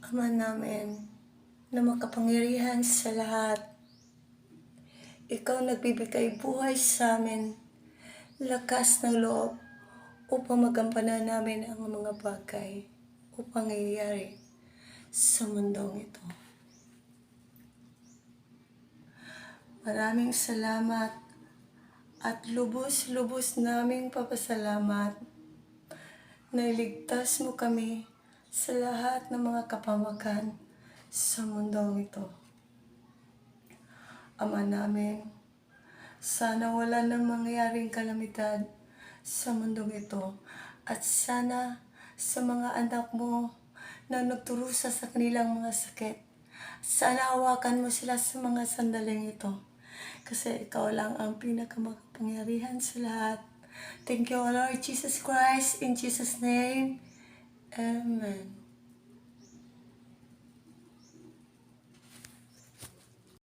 Ama namin na makapangyarihan sa lahat, Ikaw nagbibigay buhay sa amin, lakas ng loob upang magampanan namin ang mga bagay upang nangyayari sa mundong ito. Maraming salamat at lubos-lubos naming papasalamat na iligtas mo kami sa lahat ng mga kapamakan sa mundong ito. Ama namin, sana wala nang mangyaring kalamidad sa mundong ito at sana sa mga anak mo na nagturusa sa kanilang mga sakit, sana hawakan mo sila sa mga sandaling ito kasi ikaw lang ang pinakamakapangyarihan sa lahat. Thank you, Lord Jesus Christ. In Jesus' name, Amen.